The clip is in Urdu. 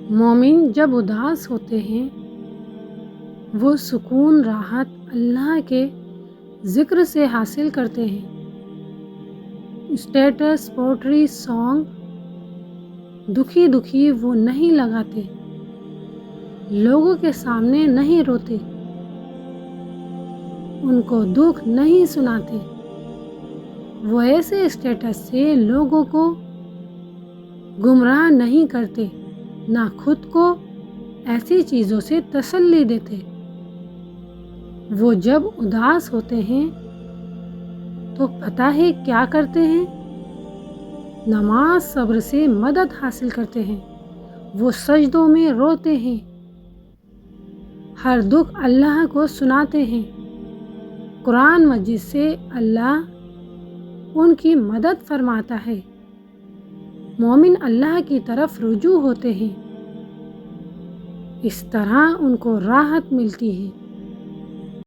مومن جب اداس ہوتے ہیں وہ سکون راحت اللہ کے ذکر سے حاصل کرتے ہیں۔ اسٹیٹس پوئٹری سانگ دکھی وہ نہیں لگاتے، لوگوں کے سامنے نہیں روتے، ان کو دکھ نہیں سناتے۔ وہ ایسے اسٹیٹس سے لوگوں کو گمراہ نہیں کرتے، نہ خود کو ایسی چیزوں سے تسلی دیتے۔ وہ جب اداس ہوتے ہیں تو پتہ ہے کیا کرتے ہیں؟ نماز صبر سے مدد حاصل کرتے ہیں، وہ سجدوں میں روتے ہیں، ہر دکھ اللہ کو سناتے ہیں۔ قرآن مجید سے اللہ ان کی مدد فرماتا ہے، مومن اللہ کی طرف رجوع ہوتے ہیں، اس طرح ان کو راحت ملتی ہے۔